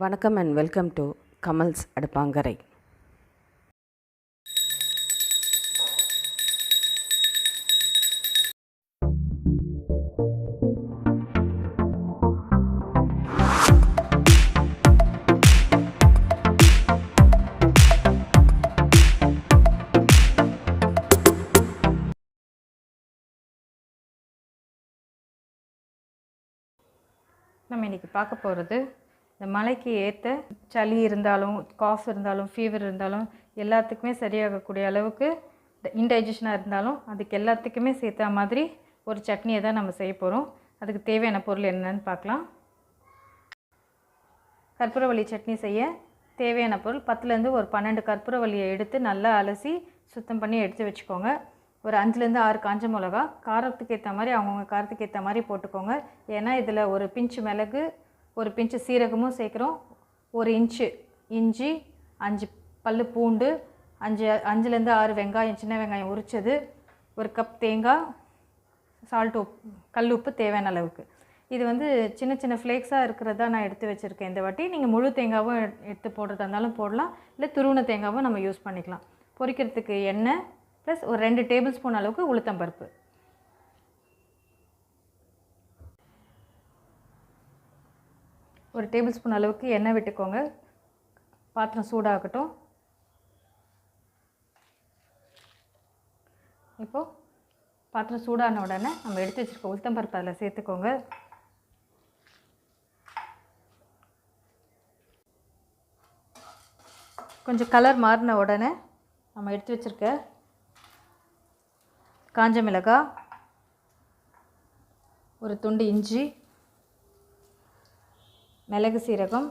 வணக்கம் and welcome to Kamal's அடுப்பாங்கரை. நம்ம இன்றைக்கி பார்க்க போகிறது இந்த மழைக்கு ஏற்ற சளி இருந்தாலும் காஃப் இருந்தாலும் ஃபீவர் இருந்தாலும் எல்லாத்துக்குமே சரியாகக்கூடிய அளவுக்கு இன்டைஜஷனாக இருந்தாலும் அதுக்கு எல்லாத்துக்குமே சேர்த்த மாதிரி ஒரு சட்னியை தான் நம்ம செய்ய போகிறோம். அதுக்கு தேவையான பொருள் என்னென்னு பார்க்கலாம். கற்பூரவள்ளி சட்னி செய்ய தேவையான பொருள் 10லேருந்து ஒரு 12 கற்பூரவள்ளியை எடுத்து நல்லா அலசி சுத்தம் பண்ணி எடுத்து வச்சுக்கோங்க. ஒரு 5லேருந்து 6 காஞ்ச மிளகா, காரத்துக்கு ஏற்ற மாதிரி அவங்கவுங்க காரத்துக்கு ஏற்ற மாதிரி போட்டுக்கோங்க. ஏன்னா இதில் ஒரு பிஞ்சு மிளகு, ஒரு பிஞ்சு சீரகமும் சேர்க்குறோம். 1 இன்ச்சு இஞ்சி, 5 பல் பூண்டு, 5லேருந்து 6 வெங்காயம், சின்ன வெங்காயம் உரித்தது, 1 கப் தேங்காய், சால்ட் கல் உப்பு தேவையான அளவுக்கு. இது வந்து சின்ன சின்ன ஃப்ளேக்ஸாக இருக்கிறதா நான் எடுத்து வச்சுருக்கேன். இந்த வாட்டி நீங்கள் முழு தேங்காவும் எடுத்து போடுறதா இருந்தாலும் போடலாம், இல்லை துருவின தேங்காவும் நம்ம யூஸ் பண்ணிக்கலாம். பொரிக்கிறதுக்கு எண்ணெய் ப்ளஸ் ஒரு 2 டேபிள் ஸ்பூன் அளவுக்கு உளுத்தம்பருப்பு. ஒரு டேபிள் ஸ்பூன் அளவுக்கு எண்ணெய் விட்டுக்கோங்க. பாத்திரம் சூடாகட்டும். இப்போது பாத்திரம் சூடான உடனே நம்ம எடுத்து வச்சுருக்க உளுத்தம்பருப்பு அதில் சேர்த்துக்கோங்க. கொஞ்சம் கலர் மாறின உடனே நம்ம எடுத்து வச்சுருக்க காஞ்ச மிளகாய், ஒரு துண்டு இஞ்சி, மிளகு சீரகம்,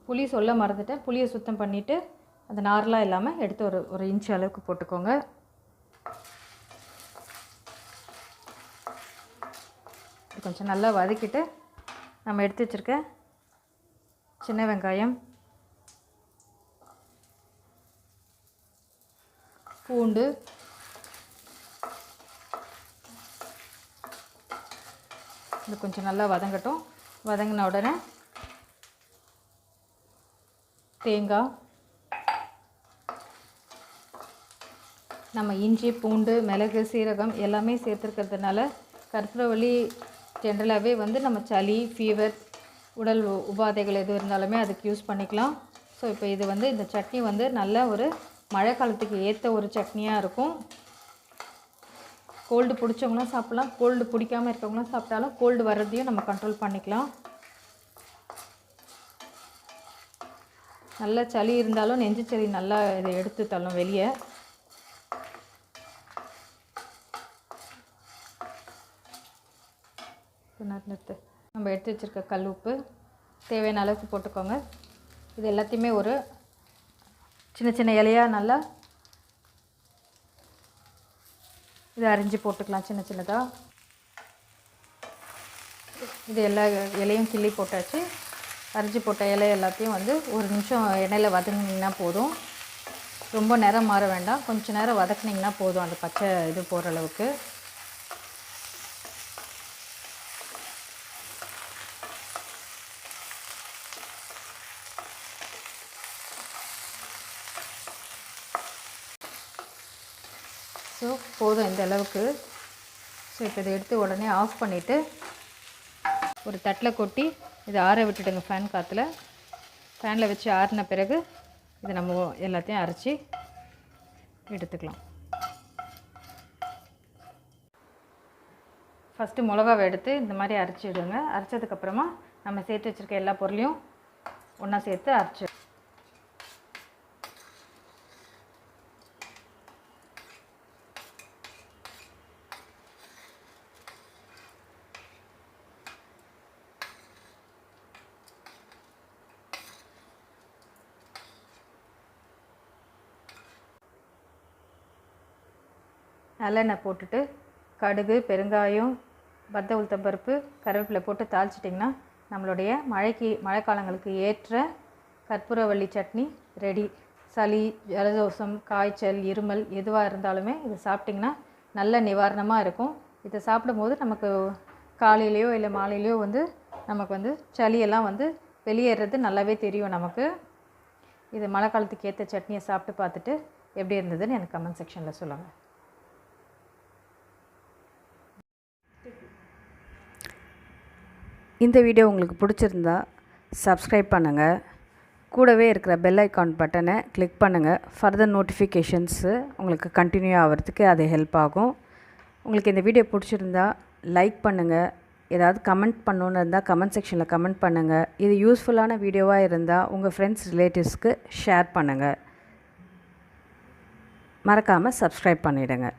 புளி சொல்ல மறந்துட்டேன். புளியை சுத்தம் பண்ணிவிட்டு அந்த நார்லாம் இல்லாமல் எடுத்து ஒரு இன்ச்சு அளவுக்கு போட்டுக்கோங்க. கொஞ்சம் நல்லா வதக்கிட்டு நம்ம எடுத்து வச்சுருக்க சின்ன வெங்காயம், பூண்டு, இது கொஞ்சம் நல்லா வதங்கட்டும். வதங்கின உடனே தேங்காய், நம்ம இஞ்சி, பூண்டு, மிளகு, சீரகம் எல்லாமே சேர்த்துருக்கிறதுனால கற்பூரவள்ளி ஜென்ரலாகவே வந்து நம்ம சளி, ஃபீவர், உடல் உபாதைகள் எது இருந்தாலுமே அதுக்கு யூஸ் பண்ணிக்கலாம். ஸோ இப்போ இது வந்து இந்த சட்னி வந்து நல்ல ஒரு மழை காலத்துக்கு ஏற்ற ஒரு சட்னியாக இருக்கும். கோல்டு பிடிச்சவங்களாம் சாப்பிட்லாம், கோல்டு பிடிக்காமல் இருக்கவங்களாம் சாப்பிட்டாலும் கோல்டு வர்றதையும் நம்ம கண்ட்ரோல் பண்ணிக்கலாம். நல்ல சளி இருந்தாலும் நெஞ்சு சளி நல்லா இதை எடுத்து தள்ளும் வெளியே. நம்ம எடுத்து வச்சுருக்க கல் உப்பு தேவையான அளவுக்கு போட்டுக்கோங்க. இது எல்லாத்தையுமே ஒரு சின்ன சின்ன இலையாக நல்லா இதை அரிஞ்சு போட்டுக்கலாம் சின்ன சின்னதாக. இது எல்லா இலையும் கிள்ளி போட்டாச்சு. அரிஞ்சு போட்ட இலை எல்லாத்தையும் வந்து ஒரு நிமிஷம் எண்ணெயில் வதங்கினீங்கன்னா போதும். ரொம்ப நேரம் மாற வேண்டாம், கொஞ்சம் நேரம் வதக்குனிங்கன்னா போதும் அந்த பச்சை இது போகிற அளவுக்கு. ஸோ போதும் இந்த அளவுக்கு. ஸோ இப்போ இதை எடுத்து உடனே ஆஃப் பண்ணிவிட்டு ஒரு தட்டில் கொட்டி இதை ஆற விட்டுடுங்க. ஃபேன் காற்றுல ஃபேனில் வச்சு ஆறின பிறகு இதை நம்ம எல்லாத்தையும் அரைச்சி எடுத்துக்கலாம். ஃபஸ்ட்டு மிளகாவை எடுத்து இந்த மாதிரி அரைச்சி விடுங்க. அரைச்சதுக்கப்புறமா நம்ம சேர்த்து வச்சுருக்க எல்லா பொருளையும் ஒன்றா சேர்த்து அரைச்சி நல்லெண்ணெய் போட்டுட்டு கடுகு, பெருங்காயம், வத்த உளுத்தம்பருப்பு, கருவேப்பிலை போட்டு தாளிச்சிட்டிங்கன்னா நம்மளுடைய மழைக்காலங்களுக்கு ஏற்ற கற்பூரவள்ளி சட்னி ரெடி. சளி, ஜலதோஷம், காய்ச்சல், இருமல் எதுவாக இருந்தாலுமே இது சாப்பிட்டிங்கன்னா நல்ல நிவாரணமாக இருக்கும். இதை சாப்பிடும்போது நமக்கு காலையிலையோ இல்லை மாலையிலையோ வந்து நமக்கு வந்து சளியெல்லாம் வந்து வெளியேறது நல்லாவே தெரியும் நமக்கு. இது மழை காலத்துக்கு ஏற்ற சட்னியை சாப்பிட்டு பார்த்துட்டு எப்படி இருந்ததுன்னு எனக்கு கமெண்ட் செக்ஷனில் சொல்லுங்கள். இந்த வீடியோ உங்களுக்கு பிடிச்சிருந்தா சப்ஸ்கிரைப் பண்ணுங்கள். கூடவே இருக்கிற பெல் ஐக்கான் பட்டனை கிளிக் பண்ணுங்கள். ஃபர்தர் நோட்டிஃபிகேஷன்ஸு உங்களுக்கு கண்டினியூ ஆகிறதுக்கு அது ஹெல்ப் ஆகும். உங்களுக்கு இந்த வீடியோ பிடிச்சிருந்தா லைக் பண்ணுங்கள். ஏதாவது கமெண்ட் பண்ணணுன்னு இருந்தால் கமெண்ட் செக்ஷனில் கமெண்ட் பண்ணுங்கள். இது யூஸ்ஃபுல்லான வீடியோவாக இருந்தால் உங்கள் ஃப்ரெண்ட்ஸ் ரிலேட்டிவ்ஸ்க்கு ஷேர் பண்ணுங்கள். மறக்காமல் சப்ஸ்கிரைப் பண்ணிவிடுங்க.